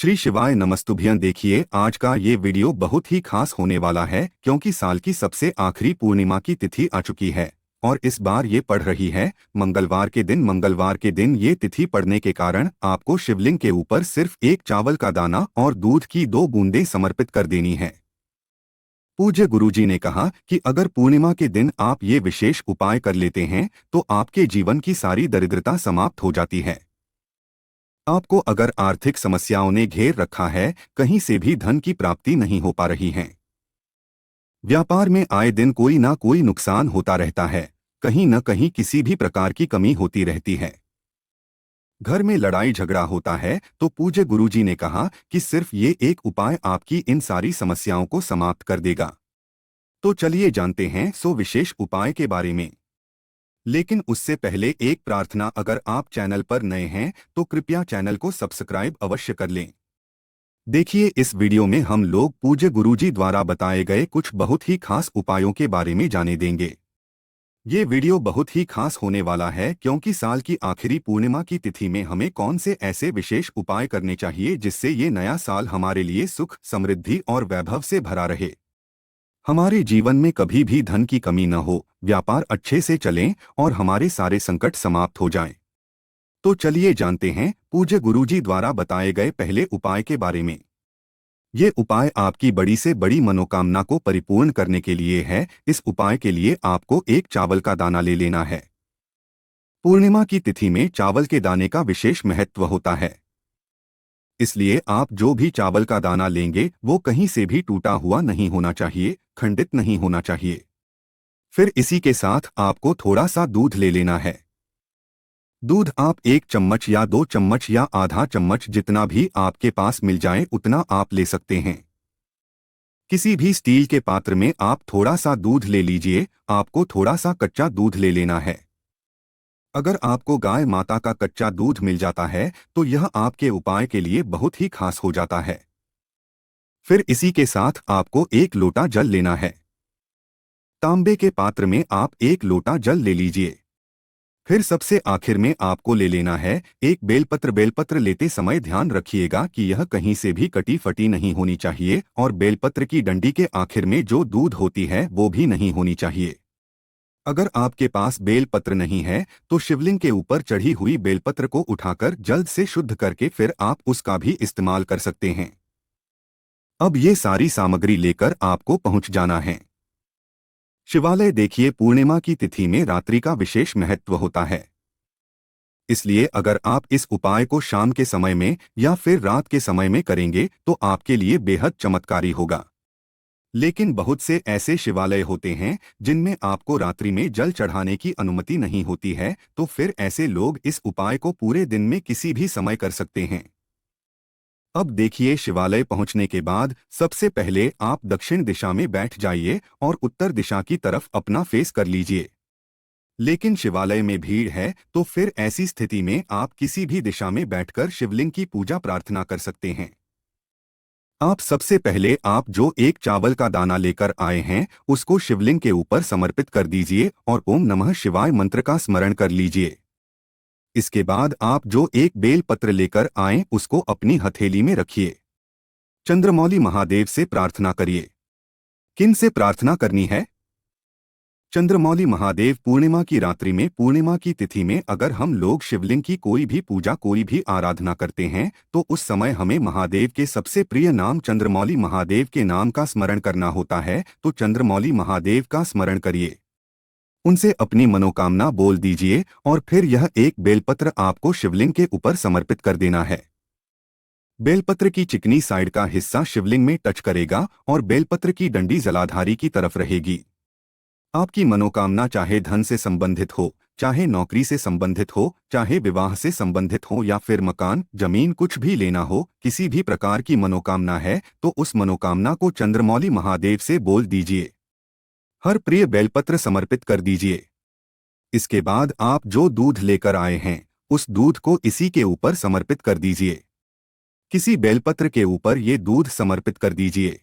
श्री शिवाय नमस्तुभ्यं। देखिए, आज का ये वीडियो बहुत ही खास होने वाला है क्योंकि साल की सबसे आखिरी पूर्णिमा की तिथि आ चुकी है और इस बार ये पड़ रही है मंगलवार के दिन। मंगलवार के दिन ये तिथि पड़ने के कारण आपको शिवलिंग के ऊपर सिर्फ एक चावल का दाना और दूध की 2 बूंदें समर्पित कर देनी है। पूज्य गुरुजी ने कहा कि अगर पूर्णिमा के दिन आप ये विशेष उपाय कर लेते हैं तो आपके जीवन की सारी दरिद्रता समाप्त हो जाती है। आपको अगर आर्थिक समस्याओं ने घेर रखा है, कहीं से भी धन की प्राप्ति नहीं हो पा रही है, व्यापार में आए दिन कोई ना कोई नुकसान होता रहता है, कहीं न कहीं किसी भी प्रकार की कमी होती रहती है, घर में लड़ाई झगड़ा होता है, तो पूज्य गुरुजी ने कहा कि सिर्फ ये एक उपाय आपकी इन सारी समस्याओं को समाप्त कर देगा। तो चलिए जानते हैं सो विशेष उपाय के बारे में। लेकिन उससे पहले एक प्रार्थना, अगर आप चैनल पर नए हैं तो कृपया चैनल को सब्सक्राइब अवश्य कर लें। देखिए, इस वीडियो में हम लोग पूज्य गुरुजी द्वारा बताए गए कुछ बहुत ही खास उपायों के बारे में जाने देंगे। ये वीडियो बहुत ही खास होने वाला है क्योंकि साल की आखिरी पूर्णिमा की तिथि में हमें कौन से ऐसे विशेष उपाय करने चाहिए जिससे ये नया साल हमारे लिए सुख, समृद्धि और वैभव से भरा रहे, हमारे जीवन में कभी भी धन की कमी न हो, व्यापार अच्छे से चलें और हमारे सारे संकट समाप्त हो जाएं। तो चलिए जानते हैं पूज्य गुरुजी द्वारा बताए गए पहले उपाय के बारे में। ये उपाय आपकी बड़ी से बड़ी मनोकामना को परिपूर्ण करने के लिए है। इस उपाय के लिए आपको एक चावल का दाना ले लेना है। पूर्णिमा की तिथि में चावल के दाने का विशेष महत्व होता है, इसलिए आप जो भी चावल का दाना लेंगे वो कहीं से भी टूटा हुआ नहीं होना चाहिए, खंडित नहीं होना चाहिए। फिर इसी के साथ आपको थोड़ा सा दूध ले लेना है। दूध आप 1 चम्मच या 2 चम्मच या आधा चम्मच, जितना भी आपके पास मिल जाए उतना आप ले सकते हैं। किसी भी स्टील के पात्र में आप थोड़ा सा दूध ले लीजिए। आपको थोड़ा सा कच्चा दूध ले लेना है। अगर आपको गाय माता का कच्चा दूध मिल जाता है तो यह आपके उपाय के लिए बहुत ही खास हो जाता है। फिर इसी के साथ आपको 1 लोटा जल लेना है। तांबे के पात्र में आप 1 लोटा जल ले लीजिए। फिर सबसे आखिर में आपको ले लेना है एक बेलपत्र। बेलपत्र लेते समय ध्यान रखिएगा कि यह कहीं से भी कटी फटी नहीं होनी चाहिए और बेलपत्र की डंडी के आखिर में जो दूध होती है वो भी नहीं होनी चाहिए। अगर आपके पास बेलपत्र नहीं है तो शिवलिंग के ऊपर चढ़ी हुई बेलपत्र को उठाकर जल्द से शुद्ध करके फिर आप उसका भी इस्तेमाल कर सकते हैं। अब ये सारी सामग्री लेकर आपको पहुंच जाना है शिवालय। देखिए, पूर्णिमा की तिथि में रात्रि का विशेष महत्व होता है, इसलिए अगर आप इस उपाय को शाम के समय में या फिर रात के समय में करेंगे तो आपके लिए बेहद चमत्कारी होगा। लेकिन बहुत से ऐसे शिवालय होते हैं जिनमें आपको रात्रि में जल चढ़ाने की अनुमति नहीं होती है, तो फिर ऐसे लोग इस उपाय को पूरे दिन में किसी भी समय कर सकते हैं। अब देखिए, शिवालय पहुंचने के बाद सबसे पहले आप दक्षिण दिशा में बैठ जाइए और उत्तर दिशा की तरफ अपना फेस कर लीजिए। लेकिन शिवालय में भीड़ है तो फिर ऐसी स्थिति में आप किसी भी दिशा में बैठकर शिवलिंग की पूजा प्रार्थना कर सकते हैं। आप सबसे पहले आप जो एक चावल का दाना लेकर आए हैं उसको शिवलिंग के ऊपर समर्पित कर दीजिए और ओम नमः शिवाय मंत्र का स्मरण कर लीजिए। इसके बाद आप जो एक बेल पत्र लेकर आए उसको अपनी हथेली में रखिए। चंद्रमौली महादेव से प्रार्थना करिए। किन से प्रार्थना करनी है? चंद्रमौली महादेव। पूर्णिमा की रात्रि में, पूर्णिमा की तिथि में अगर हम लोग शिवलिंग की कोई भी पूजा, कोई भी आराधना करते हैं तो उस समय हमें महादेव के सबसे प्रिय नाम चंद्रमौली महादेव के नाम का स्मरण करना होता है। तो चंद्रमौली महादेव का स्मरण करिए, उनसे अपनी मनोकामना बोल दीजिए और फिर यह एक बेलपत्र आपको शिवलिंग के ऊपर समर्पित कर देना है। बेलपत्र की चिकनी साइड का हिस्सा शिवलिंग में टच करेगा और बेलपत्र की डंडी जलाधारी की तरफ रहेगी। आपकी मनोकामना चाहे धन से संबंधित हो, चाहे नौकरी से संबंधित हो, चाहे विवाह से संबंधित हो या फिर मकान, जमीन, कुछ भी लेना हो, किसी भी प्रकार की मनोकामना है तो उस मनोकामना को चंद्रमौली महादेव से बोल दीजिए। हर प्रिय बेलपत्र समर्पित कर दीजिए। इसके बाद आप जो दूध लेकर आए हैं उस दूध को इसी के ऊपर समर्पित कर दीजिए। किसी बेलपत्र के ऊपर ये दूध समर्पित कर दीजिए।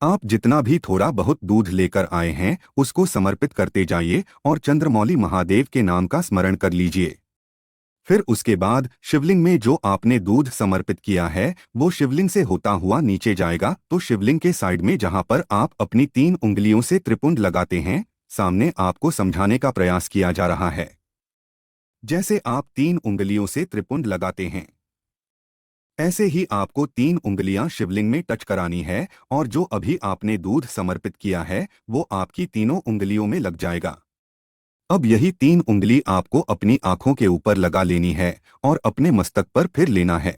आप जितना भी थोड़ा बहुत दूध लेकर आए हैं उसको समर्पित करते जाइए और चंद्रमौली महादेव के नाम का स्मरण कर लीजिए। फिर उसके बाद शिवलिंग में जो आपने दूध समर्पित किया है वो शिवलिंग से होता हुआ नीचे जाएगा। तो शिवलिंग के साइड में जहां पर आप अपनी 3 उंगलियों से त्रिपुंड लगाते हैं, सामने आपको समझाने का प्रयास किया जा रहा है। जैसे आप 3 उंगलियों से त्रिपुंड लगाते हैं, ऐसे ही आपको 3 उंगलियां शिवलिंग में टच करानी है और जो अभी आपने दूध समर्पित किया है वो आपकी तीनों उंगलियों में लग जाएगा। अब यही 3 उंगली आपको अपनी आंखों के ऊपर लगा लेनी है और अपने मस्तक पर फिर लेना है।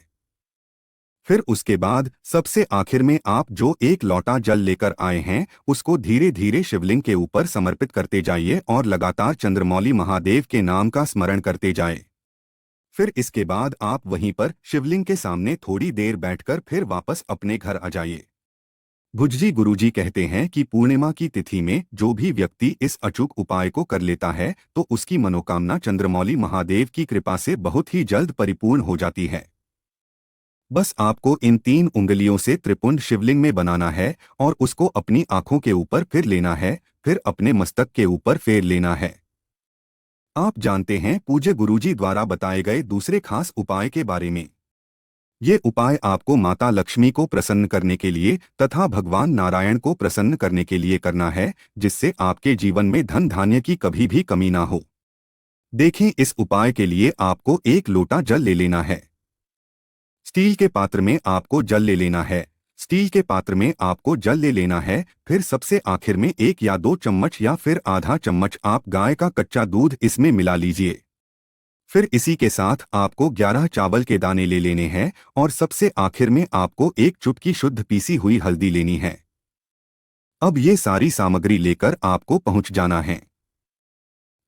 फिर उसके बाद सबसे आखिर में आप जो एक लोटा जल लेकर आए हैं उसको धीरे धीरे शिवलिंग के ऊपर समर्पित करते जाइए और लगातार चंद्रमौली महादेव के नाम का स्मरण करते जाएं। फिर इसके बाद आप वहीं पर शिवलिंग के सामने थोड़ी देर बैठकर फिर वापस अपने घर आ जाइए। भुज्जी गुरुजी कहते हैं कि पूर्णिमा की तिथि में जो भी व्यक्ति इस अचूक उपाय को कर लेता है तो उसकी मनोकामना चंद्रमौली महादेव की कृपा से बहुत ही जल्द परिपूर्ण हो जाती है। बस आपको इन 3 उंगलियों से त्रिपुंड शिवलिंग में बनाना है और उसको अपनी आंखों के ऊपर फिर लेना है, फिर अपने मस्तक के ऊपर फेर लेना है। आप जानते हैं पूज्य गुरुजी द्वारा बताए गए दूसरे खास उपाय के बारे में। ये उपाय आपको माता लक्ष्मी को प्रसन्न करने के लिए तथा भगवान नारायण को प्रसन्न करने के लिए करना है, जिससे आपके जीवन में धन धान्य की कभी भी कमी ना हो। देखें, इस उपाय के लिए आपको 1 लोटा जल ले लेना है। स्टील के पात्र में आपको जल ले लेना है। स्टील के पात्र में आपको जल ले लेना है। फिर सबसे आखिर में 1 या 2 चम्मच या फिर आधा चम्मच आप गाय का कच्चा दूध इसमें मिला लीजिए। फिर इसी के साथ आपको 11 चावल के दाने ले लेने हैं और सबसे आखिर में आपको 1 चुटकी शुद्ध पीसी हुई हल्दी लेनी है। अब ये सारी सामग्री लेकर आपको पहुंच जाना है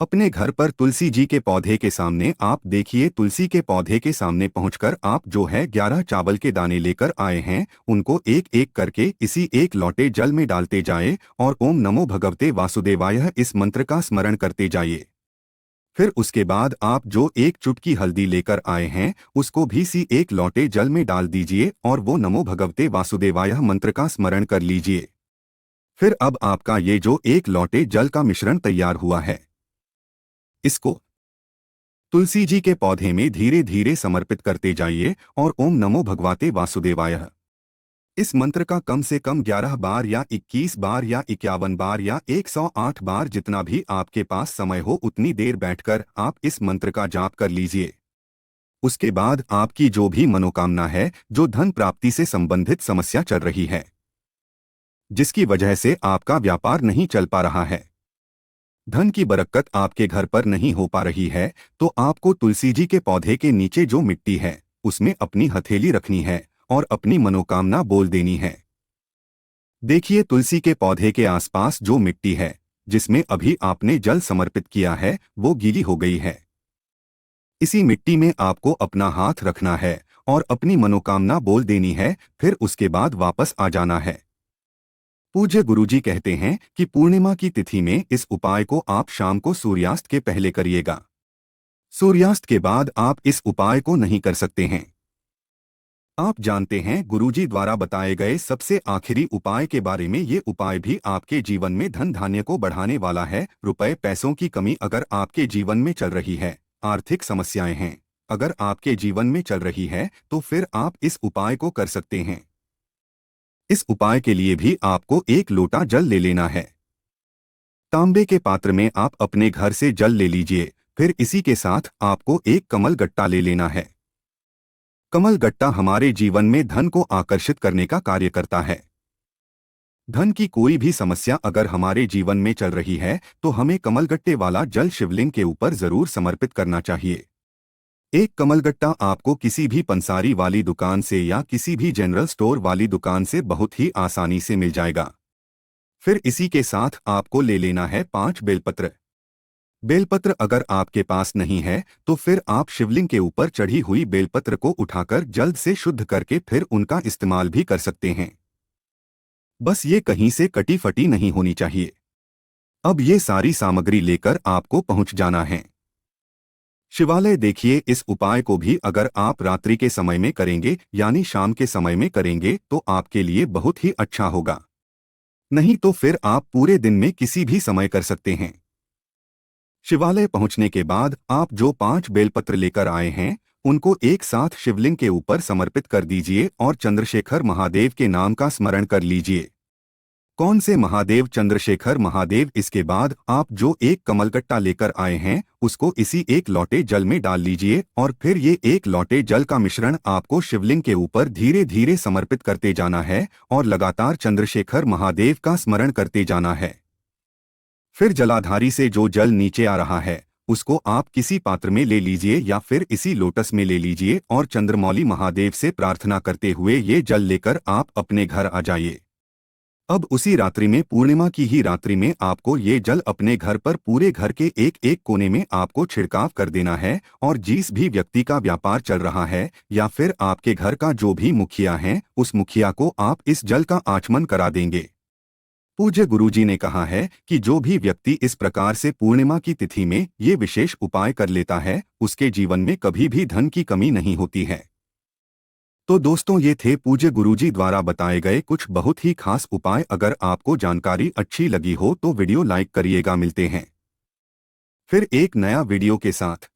अपने घर पर तुलसी जी के पौधे के सामने। आप देखिए, तुलसी के पौधे के सामने पहुंचकर आप जो है 11 चावल के दाने लेकर आए हैं उनको एक एक करके इसी 1 लोटे जल में डालते जाएं और ओम नमो भगवते वासुदेवाय इस मंत्र का स्मरण करते जाइए। फिर उसके बाद आप जो 1 चुटकी हल्दी लेकर आए हैं उसको भी सी 1 लोटे जल में डाल दीजिए और वो नमो भगवते वासुदेवाय मंत्र का स्मरण कर लीजिए। फिर अब आपका ये जो 1 लोटे जल का मिश्रण तैयार हुआ है, इसको तुलसी जी के पौधे में धीरे धीरे समर्पित करते जाइए और ओम नमो भगवते वासुदेवाय इस मंत्र का कम से कम 11 बार या 21 बार या 51 बार या 108 बार, जितना भी आपके पास समय हो उतनी देर बैठकर आप इस मंत्र का जाप कर लीजिए। उसके बाद आपकी जो भी मनोकामना है, जो धन प्राप्ति से संबंधित समस्या चल रही है, जिसकी वजह से आपका व्यापार नहीं चल पा रहा है, धन की बरकत आपके घर पर नहीं हो पा रही है, तो आपको तुलसी जी के पौधे के नीचे जो मिट्टी है उसमें अपनी हथेली रखनी है और अपनी मनोकामना बोल देनी है। देखिए, तुलसी के पौधे के आसपास जो मिट्टी है जिसमें अभी आपने जल समर्पित किया है वो गीली हो गई है। इसी मिट्टी में आपको अपना हाथ रखना है और अपनी मनोकामना बोल देनी है। फिर उसके बाद वापस आ जाना है। पूज्य गुरुजी कहते हैं कि पूर्णिमा की तिथि में इस उपाय को आप शाम को सूर्यास्त के पहले करिएगा। सूर्यास्त के बाद आप इस उपाय को नहीं कर सकते हैं। आप जानते हैं, गुरुजी द्वारा बताए गए सबसे आखिरी उपाय के बारे में। ये उपाय भी आपके जीवन में धन धान्य को बढ़ाने वाला है। रुपए पैसों की कमी अगर आपके जीवन में चल रही है, आर्थिक समस्याएं हैं अगर आपके जीवन में चल रही है, तो फिर आप इस उपाय को कर सकते हैं। इस उपाय के लिए भी आपको 1 लोटा जल ले लेना है। तांबे के पात्र में आप अपने घर से जल ले लीजिए। फिर इसी के साथ आपको 1 कमल गट्टा ले लेना है। कमल गट्टा हमारे जीवन में धन को आकर्षित करने का कार्य करता है। धन की कोई भी समस्या अगर हमारे जीवन में चल रही है तो हमें कमलगट्टे वाला जल शिवलिंग के ऊपर जरूर समर्पित करना चाहिए। 1 कमलगट्टा आपको किसी भी पंसारी वाली दुकान से या किसी भी जनरल स्टोर वाली दुकान से बहुत ही आसानी से मिल जाएगा। फिर इसी के साथ आपको ले लेना है 5 बेलपत्र। बेलपत्र अगर आपके पास नहीं है तो फिर आप शिवलिंग के ऊपर चढ़ी हुई बेलपत्र को उठाकर जल्द से शुद्ध करके फिर उनका इस्तेमाल भी कर सकते हैं। बस ये कहीं से कटी फटी नहीं होनी चाहिए। अब ये सारी सामग्री लेकर आपको पहुंच जाना है शिवालय। देखिए, इस उपाय को भी अगर आप रात्रि के समय में करेंगे यानी शाम के समय में करेंगे तो आपके लिए बहुत ही अच्छा होगा। नहीं तो फिर आप पूरे दिन में किसी भी समय कर सकते हैं। शिवालय पहुंचने के बाद आप जो 5 बेलपत्र लेकर आए हैं उनको एक साथ शिवलिंग के ऊपर समर्पित कर दीजिए और चंद्रशेखर महादेव के नाम का स्मरण कर लीजिए। कौन से महादेव? चंद्रशेखर महादेव। इसके बाद आप जो एक कमलगट्टा लेकर आए हैं उसको इसी एक लोटे जल में डाल लीजिए और फिर ये एक लोटे जल का मिश्रण आपको शिवलिंग के ऊपर धीरे धीरे समर्पित करते जाना है और लगातार चंद्रशेखर महादेव का स्मरण करते जाना है। फिर जलाधारी से जो जल नीचे आ रहा है उसको आप किसी पात्र में ले लीजिए या फिर इसी लोटस में ले लीजिए और चंद्रमौली महादेव से प्रार्थना करते हुए ये जल लेकर आप अपने घर आ जाइए। अब उसी रात्रि में, पूर्णिमा की ही रात्रि में, आपको ये जल अपने घर पर पूरे घर के एक एक कोने में आपको छिड़काव कर देना है और जिस भी व्यक्ति का व्यापार चल रहा है या फिर आपके घर का जो भी मुखिया है उस मुखिया को आप इस जल का आचमन करा देंगे। पूज्य गुरुजी ने कहा है कि जो भी व्यक्ति इस प्रकार से पूर्णिमा की तिथि में ये विशेष उपाय कर लेता है उसके जीवन में कभी भी धन की कमी नहीं होती है। तो दोस्तों, ये थे पूज्य गुरुजी द्वारा बताए गए कुछ बहुत ही खास उपाय। अगर आपको जानकारी अच्छी लगी हो तो वीडियो लाइक करिएगा। मिलते हैं फिर एक नया वीडियो के साथ।